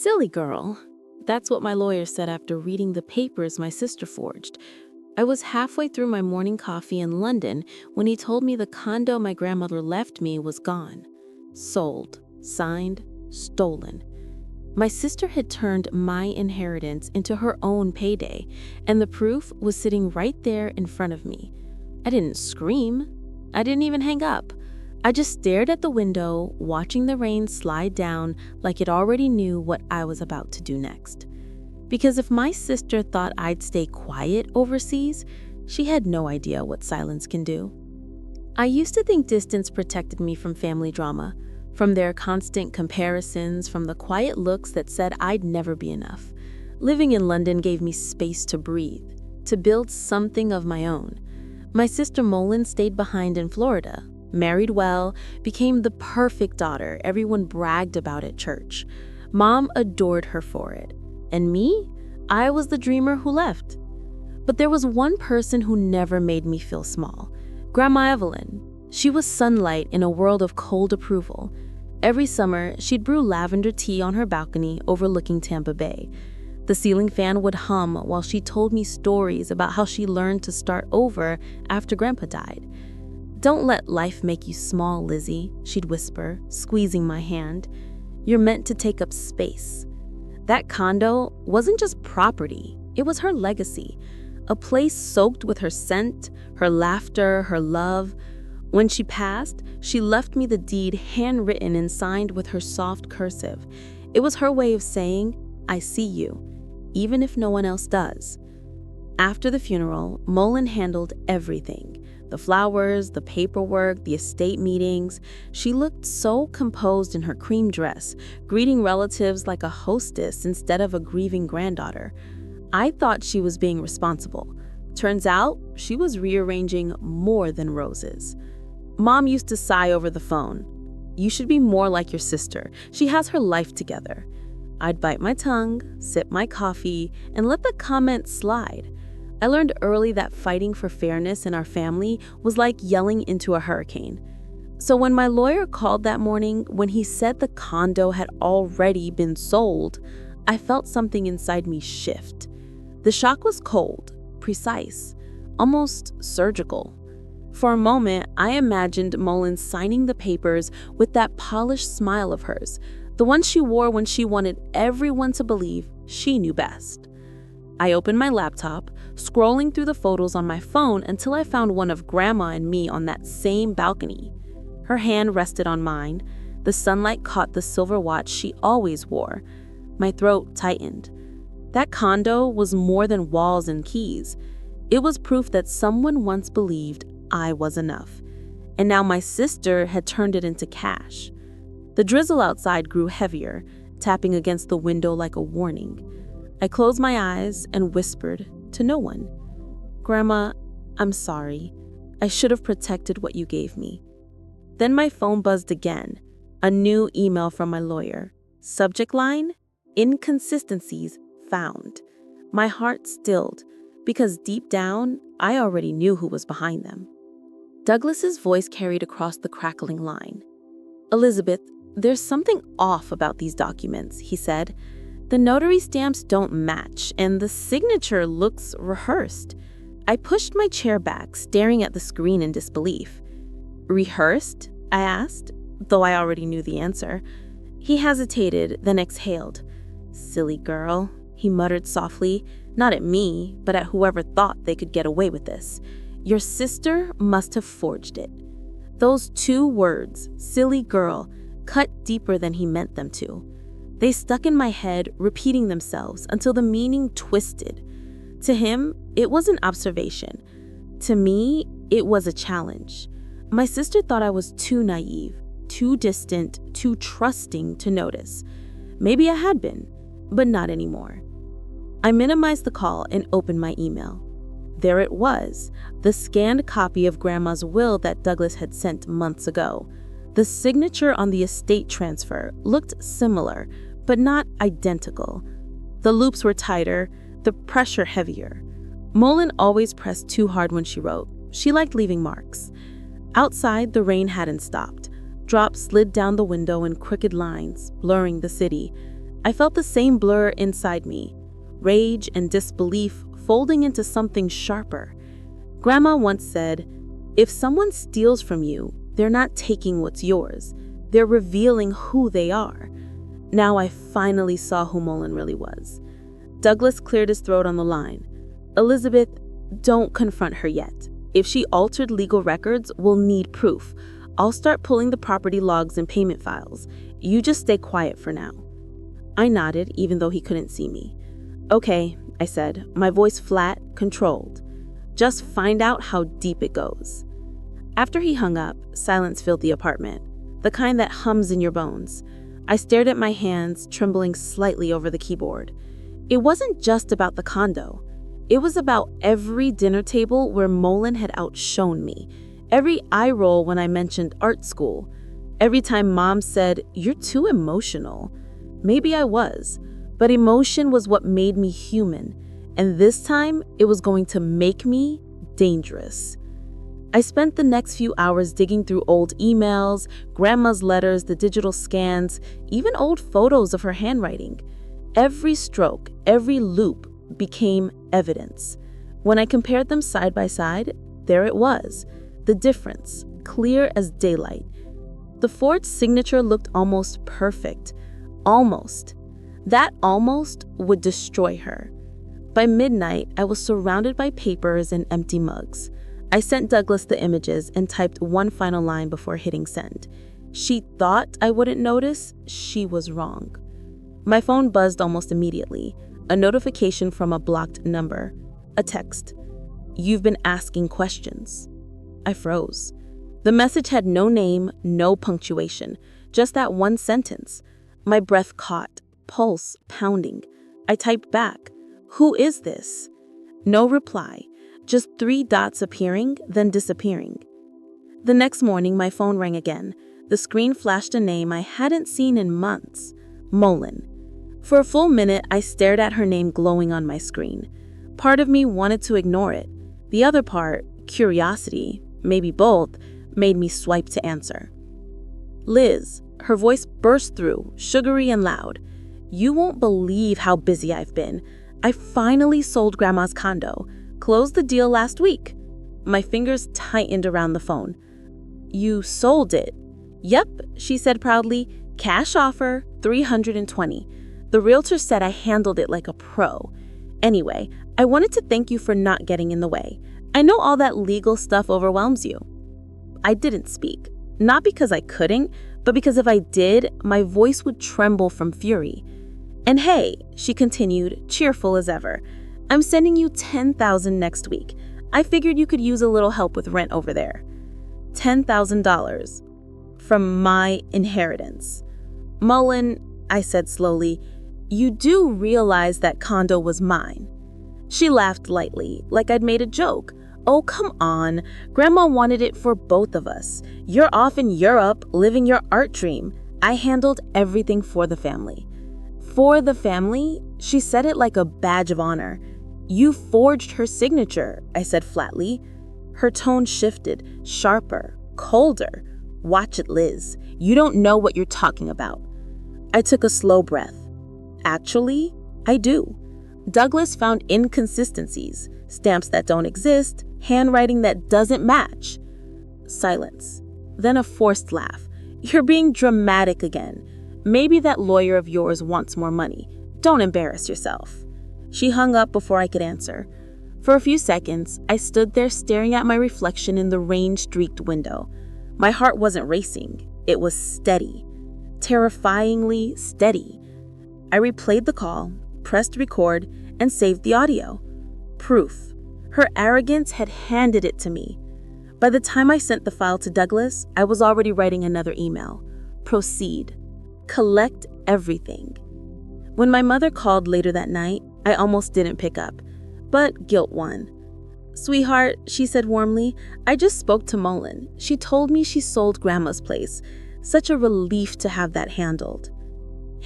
Silly girl. That's what my lawyer said after reading the papers my sister forged. I was halfway through my morning coffee in London when he told me the condo my grandmother left me was gone. Sold, signed, stolen. My sister had turned my inheritance into her own payday, and the proof was sitting right there in front of me. I didn't scream. I didn't even hang up. I just stared at the window, watching the rain slide down like it already knew what I was about to do next. Because if my sister thought I'd stay quiet overseas, she had no idea what silence can do. I used to think distance protected me from family drama, from their constant comparisons, from the quiet looks that said I'd never be enough. Living in London gave me space to breathe, to build something of my own. My sister Molin stayed behind in Florida, married well, became the perfect daughter everyone bragged about at church. Mom adored her for it. And me? I was the dreamer who left. But there was one person who never made me feel small. Grandma Evelyn. She was sunlight in a world of cold approval. Every summer, she'd brew lavender tea on her balcony overlooking Tampa Bay. The ceiling fan would hum while she told me stories about how she learned to start over after Grandpa died. "Don't let life make you small, Lizzie," she'd whisper, squeezing my hand. "You're meant to take up space." That condo wasn't just property, it was her legacy. A place soaked with her scent, her laughter, her love. When she passed, she left me the deed handwritten and signed with her soft cursive. It was her way of saying, "I see you, even if no one else does." After the funeral, Molin handled everything. The flowers, the paperwork, the estate meetings. She looked so composed in her cream dress, greeting relatives like a hostess instead of a grieving granddaughter. I thought she was being responsible. Turns out, she was rearranging more than roses. Mom used to sigh over the phone. "You should be more like your sister. She has her life together." I'd bite my tongue, sip my coffee, and let the comments slide. I learned early that fighting for fairness in our family was like yelling into a hurricane. So when my lawyer called that morning, when he said the condo had already been sold, I felt something inside me shift. The shock was cold, precise, almost surgical. For a moment, I imagined Molin signing the papers with that polished smile of hers, the one she wore when she wanted everyone to believe she knew best. I opened my laptop, scrolling through the photos on my phone until I found one of Grandma and me on that same balcony. Her hand rested on mine. The sunlight caught the silver watch she always wore. My throat tightened. That condo was more than walls and keys. It was proof that someone once believed I was enough. And now my sister had turned it into cash. The drizzle outside grew heavier, tapping against the window like a warning. I closed my eyes and whispered to no one. "Grandma, I'm sorry. I should have protected what you gave me." Then my phone buzzed again. A new email from my lawyer. Subject line, "Inconsistencies found." My heart stilled, because deep down, I already knew who was behind them. Douglas's voice carried across the crackling line. "Elizabeth, there's something off about these documents," he said. "The notary stamps don't match, and the signature looks rehearsed." I pushed my chair back, staring at the screen in disbelief. "Rehearsed?" I asked, though I already knew the answer. He hesitated, then exhaled. "Silly girl," he muttered softly, not at me, but at whoever thought they could get away with this. "Your sister must have forged it." Those two words, "silly girl," cut deeper than he meant them to. They stuck in my head, repeating themselves until the meaning twisted. To him, it was an observation. To me, it was a challenge. My sister thought I was too naive, too distant, too trusting to notice. Maybe I had been, but not anymore. I minimized the call and opened my email. There it was, the scanned copy of Grandma's will that Douglas had sent months ago. The signature on the estate transfer looked similar, but not identical. The loops were tighter, the pressure heavier. Molin always pressed too hard when she wrote. She liked leaving marks. Outside, the rain hadn't stopped. Drops slid down the window in crooked lines, blurring the city. I felt the same blur inside me, rage and disbelief folding into something sharper. Grandma once said, "If someone steals from you, they're not taking what's yours. They're revealing who they are." Now I finally saw who Mullen really was. Douglas cleared his throat on the line. "Elizabeth, don't confront her yet. If she altered legal records, we'll need proof. I'll start pulling the property logs and payment files. You just stay quiet for now." I nodded, even though he couldn't see me. "Okay," I said, my voice flat, controlled. "Just find out how deep it goes." After he hung up, silence filled the apartment, the kind that hums in your bones. I stared at my hands, trembling slightly over the keyboard. It wasn't just about the condo. It was about every dinner table where Mullen had outshone me, every eye roll when I mentioned art school, every time Mom said, "You're too emotional." Maybe I was, but emotion was what made me human, and this time it was going to make me dangerous. I spent the next few hours digging through old emails, Grandma's letters, the digital scans, even old photos of her handwriting. Every stroke, every loop became evidence. When I compared them side by side, there it was, the difference, clear as daylight. The forged signature looked almost perfect. Almost. That almost would destroy her. By midnight, I was surrounded by papers and empty mugs. I sent Douglas the images and typed one final line before hitting send. She thought I wouldn't notice. She was wrong. My phone buzzed almost immediately. A notification from a blocked number. A text. "You've been asking questions." I froze. The message had no name, no punctuation, just that one sentence. My breath caught, pulse pounding. I typed back, "Who is this?" No reply. Just 3 dots appearing, then disappearing. The next morning, my phone rang again. The screen flashed a name I hadn't seen in months. Mullen. For a full minute, I stared at her name glowing on my screen. Part of me wanted to ignore it. The other part, curiosity, maybe both, made me swipe to answer. "Liz," her voice burst through, sugary and loud. "You won't believe how busy I've been. I finally sold Grandma's condo. Closed the deal last week." My fingers tightened around the phone. "You sold it?" "Yep," she said proudly. "Cash offer, $320. The realtor said I handled it like a pro. Anyway, I wanted to thank you for not getting in the way. I know all that legal stuff overwhelms you." I didn't speak, not because I couldn't, but because if I did, my voice would tremble from fury. "And hey," she continued, cheerful as ever, "I'm sending you $10,000 next week. I figured you could use a little help with rent over there." $10,000 from my inheritance. "Mullen," I said slowly, "you do realize that condo was mine." She laughed lightly, like I'd made a joke. "Oh, come on. Grandma wanted it for both of us. You're off in Europe, living your art dream. I handled everything for the family." "For the family?" She said it like a badge of honor. "You forged her signature," I said flatly. Her tone shifted, sharper, colder. "Watch it, Liz. You don't know what you're talking about." I took a slow breath. Actually, I do. Douglas found inconsistencies, stamps that don't exist, handwriting that doesn't match. Silence. Then a forced laugh. "You're being dramatic again. Maybe that lawyer of yours wants more money. Don't embarrass yourself." She hung up before I could answer. For a few seconds, I stood there staring at my reflection in the rain-streaked window. My heart wasn't racing. It was steady. Terrifyingly steady. I replayed the call, pressed record, and saved the audio. Proof. Her arrogance had handed it to me. By the time I sent the file to Douglas, I was already writing another email. Proceed. Collect everything. When my mother called later that night, I almost didn't pick up, but guilt won. "Sweetheart," she said warmly, "I just spoke to Mullen. She told me she sold Grandma's place. Such a relief to have that handled."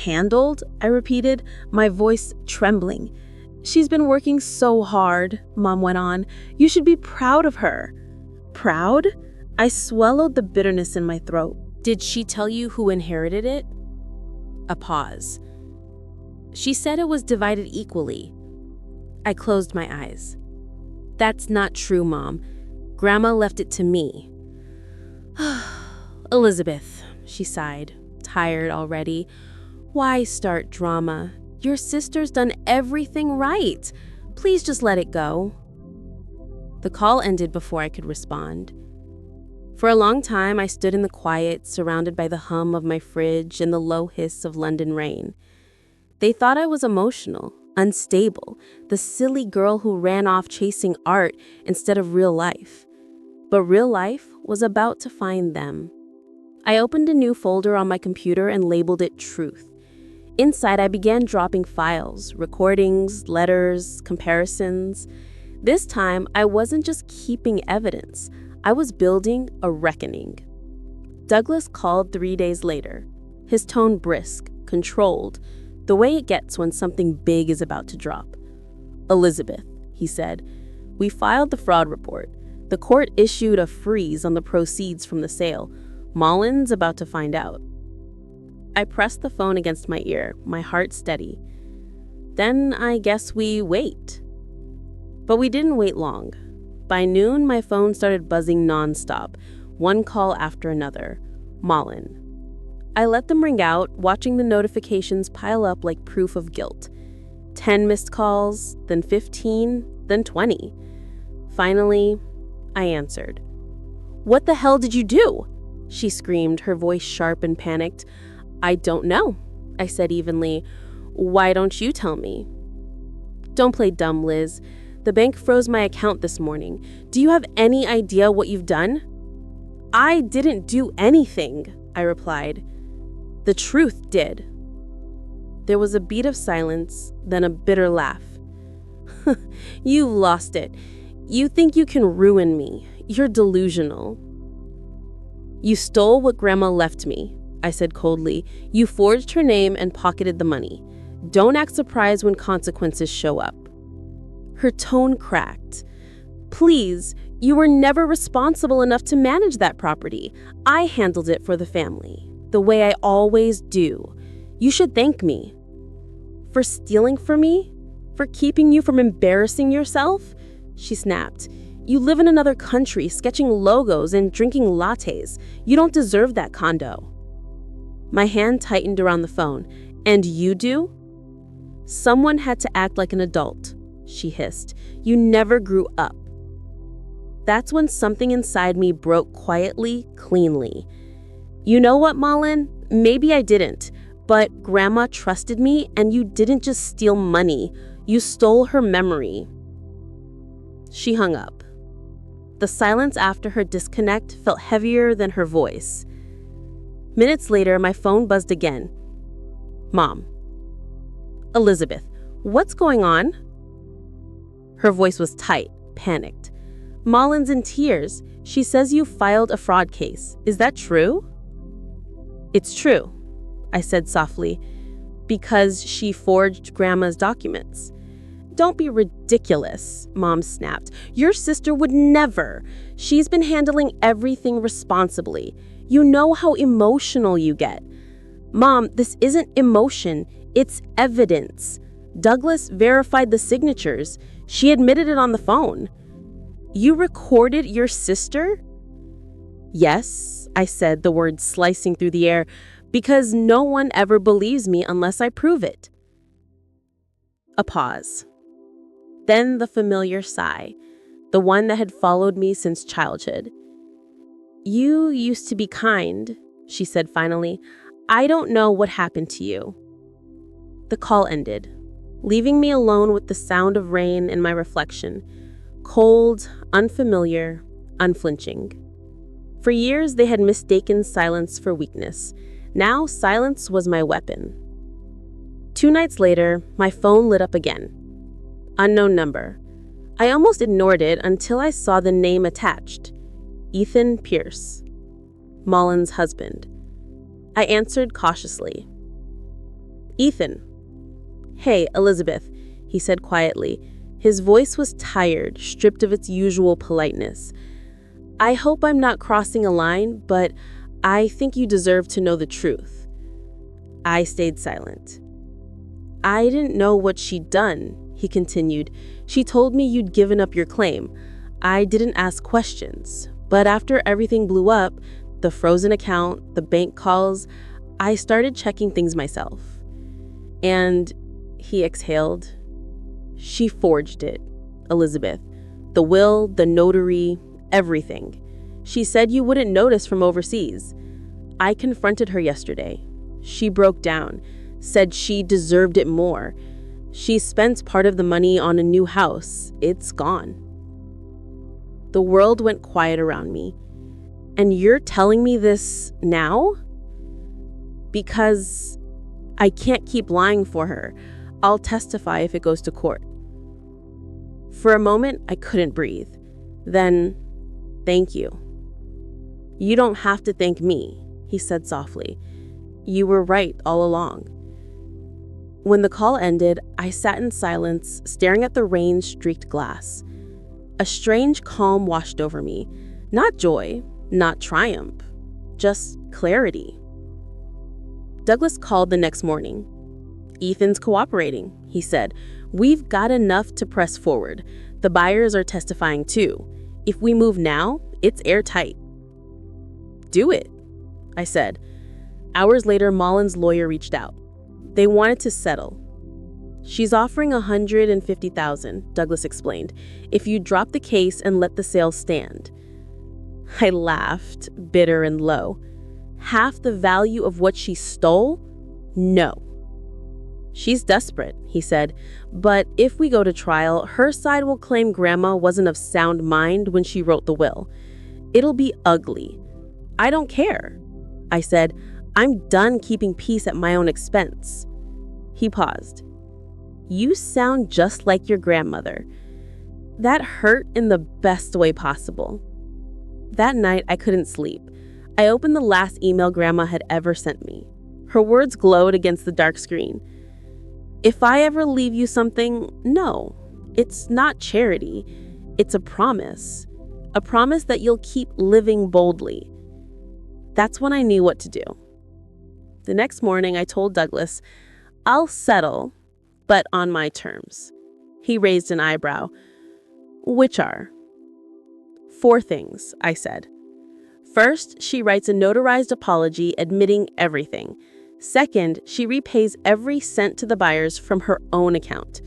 "Handled?" I repeated, my voice trembling. "She's been working so hard," Mom went on. "You should be proud of her." Proud? I swallowed the bitterness in my throat. "Did she tell you who inherited it?" A pause. She said it was divided equally. I closed my eyes. That's not true, Mom. Grandma left it to me. Elizabeth, she sighed, tired already. Why start drama? Your sister's done everything right. Please just let it go. The call ended before I could respond. For a long time, I stood in the quiet, surrounded by the hum of my fridge and the low hiss of London rain. They thought I was emotional, unstable, the silly girl who ran off chasing art instead of real life. But real life was about to find them. I opened a new folder on my computer and labeled it Truth. Inside, I began dropping files, recordings, letters, comparisons. This time, I wasn't just keeping evidence. I was building a reckoning. Douglas called 3 days later, his tone brisk, controlled, the way it gets when something big is about to drop. Elizabeth, he said, we filed the fraud report. The court issued a freeze on the proceeds from the sale. Mullen's about to find out. I pressed the phone against my ear, my heart steady. Then I guess we wait. But we didn't wait long. By noon, my phone started buzzing nonstop, one call after another. Mullen. I let them ring out, watching the notifications pile up like proof of guilt. 10 missed calls, then 15, then 20. Finally, I answered. What the hell did you do? She screamed, her voice sharp and panicked. I don't know, I said evenly. Why don't you tell me? Don't play dumb, Liz. The bank froze my account this morning. Do you have any idea what you've done? I didn't do anything, I replied. The truth did. There was a beat of silence, then a bitter laugh. You've lost it. You think you can ruin me. You're delusional. You stole what Grandma left me, I said coldly. You forged her name and pocketed the money. Don't act surprised when consequences show up. Her tone cracked. Please, you were never responsible enough to manage that property. I handled it for the family, the way I always do. You should thank me. For stealing from me? For keeping you from embarrassing yourself? She snapped. You live in another country, sketching logos and drinking lattes. You don't deserve that condo. My hand tightened around the phone. And you do? Someone had to act like an adult, she hissed. You never grew up. That's when something inside me broke quietly, cleanly. You know what, Mullen? Maybe I didn't, but Grandma trusted me, and you didn't just steal money. You stole her memory. She hung up. The silence after her disconnect felt heavier than her voice. Minutes later, my phone buzzed again. Mom. Elizabeth, what's going on? Her voice was tight, panicked. Mullen's in tears. She says you filed a fraud case. Is that true? It's true, I said softly, because she forged Grandma's documents. Don't be ridiculous, Mom snapped. Your sister would never. She's been handling everything responsibly. You know how emotional you get. Mom, this isn't emotion. It's evidence. Douglas verified the signatures. She admitted it on the phone. You recorded your sister? Yes, I said, the words slicing through the air, because no one ever believes me unless I prove it. A pause. Then the familiar sigh, the one that had followed me since childhood. You used to be kind, she said finally. I don't know what happened to you. The call ended, leaving me alone with the sound of rain and my reflection. Cold, unfamiliar, unflinching. For years, they had mistaken silence for weakness. Now, silence was my weapon. 2 nights later, my phone lit up again. Unknown number. I almost ignored it until I saw the name attached. Ethan Pierce, Mullen's husband. I answered cautiously. Ethan. Hey, Elizabeth, he said quietly. His voice was tired, stripped of its usual politeness. I hope I'm not crossing a line, but I think you deserve to know the truth. I stayed silent. I didn't know what she'd done, he continued. She told me you'd given up your claim. I didn't ask questions. But after everything blew up, the frozen account, the bank calls, I started checking things myself. And he exhaled. She forged it, Elizabeth. The will, the notary, everything. She said you wouldn't notice from overseas. I confronted her yesterday. She broke down, said she deserved it more. She spent part of the money on a new house. It's gone. The world went quiet around me. And you're telling me this now? Because I can't keep lying for her. I'll testify if it goes to court. For a moment, I couldn't breathe. Then, thank you. You don't have to thank me, he said softly. You were right all along. When the call ended, I sat in silence, staring at the rain-streaked glass. A strange calm washed over me. Not joy, not triumph, just clarity. Douglas called the next morning. Ethan's cooperating, he said. We've got enough to press forward. The buyers are testifying too. If we move now, it's airtight. Do it, I said. Hours later, Mullen's lawyer reached out. They wanted to settle. She's offering $150,000, Douglas explained, if you drop the case and let the sale stand. I laughed, bitter and low. Half the value of what she stole? No. She's desperate, he said, but if we go to trial, her side will claim Grandma wasn't of sound mind when she wrote the will. It'll be ugly. I don't care. I said, I'm done keeping peace at my own expense. He paused. You sound just like your grandmother. That hurt in the best way possible. That night, I couldn't sleep. I opened the last email Grandma had ever sent me. Her words glowed against the dark screen. If I ever leave you something, no, it's not charity. It's a promise. A promise that you'll keep living boldly. That's when I knew what to do. The next morning, I told Douglas, I'll settle, but on my terms. He raised an eyebrow. Which are? 4 things, I said. First, she writes a notarized apology admitting everything. Second, she repays every cent to the buyers from her own account.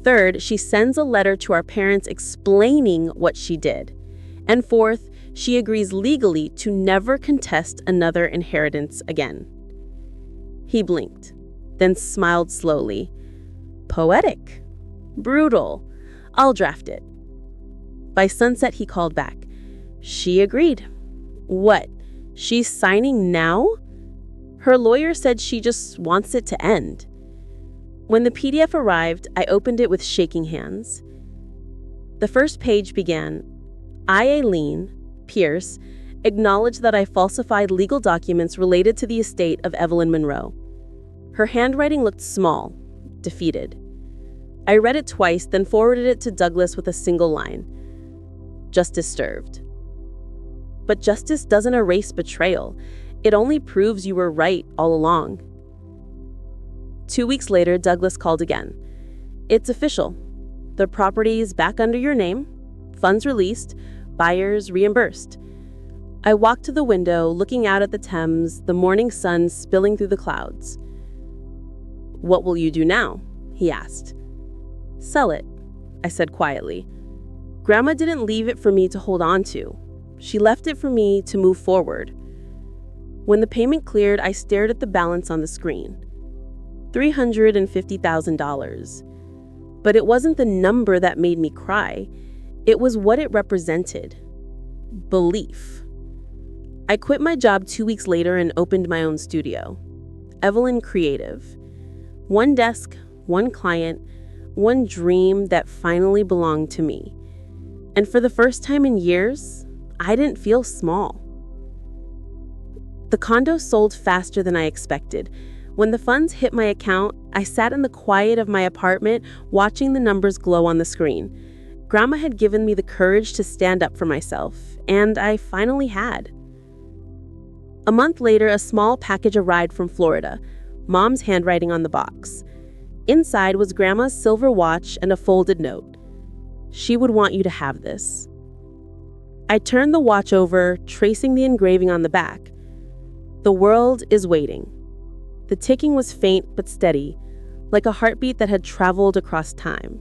Third, she sends a letter to our parents explaining what she did. And fourth, she agrees legally to never contest another inheritance again. He blinked, then smiled slowly. Poetic. Brutal. I'll draft it. By sunset, he called back. She agreed. What? She's signing now? Her lawyer said she just wants it to end. When the PDF arrived, I opened it with shaking hands. The first page began, I, Aileen Pierce, acknowledge that I falsified legal documents related to the estate of Evelyn Monroe. Her handwriting looked small, defeated. I read it twice, then forwarded it to Douglas with a single line. Justice served. But justice doesn't erase betrayal. It only proves you were right all along. 2 weeks later, Douglas called again. It's official. The property is back under your name, funds released, buyers reimbursed. I walked to the window, looking out at the Thames, the morning sun spilling through the clouds. What will you do now? He asked. Sell it, I said quietly. Grandma didn't leave it for me to hold on to. She left it for me to move forward. When the payment cleared, I stared at the balance on the screen. $350,000. But it wasn't the number that made me cry. It was what it represented. Belief. I quit my job 2 weeks later and opened my own studio. Evelyn Creative. 1 desk, 1 client, 1 dream that finally belonged to me. And for the first time in years, I didn't feel small. The condo sold faster than I expected. When the funds hit my account, I sat in the quiet of my apartment watching the numbers glow on the screen. Grandma had given me the courage to stand up for myself, and I finally had. A month later, a small package arrived from Florida, Mom's handwriting on the box. Inside was Grandma's silver watch and a folded note. She would want you to have this. I turned the watch over, tracing the engraving on the back. The world is waiting. The ticking was faint but steady, like a heartbeat that had traveled across time.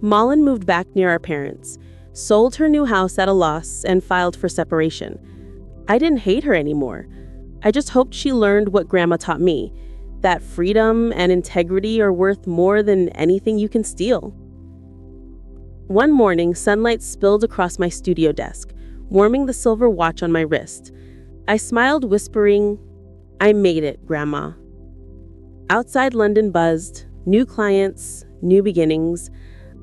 Malin moved back near our parents, sold her new house at a loss, and filed for separation. I didn't hate her anymore. I just hoped she learned what Grandma taught me, that freedom and integrity are worth more than anything you can steal. One morning, sunlight spilled across my studio desk, warming the silver watch on my wrist. I smiled, whispering, "I made it, Grandma." Outside London buzzed, new clients, new beginnings.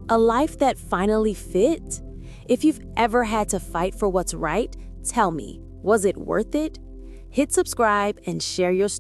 A life that finally fit? If you've ever had to fight for what's right, tell me, was it worth it? Hit subscribe and share your story.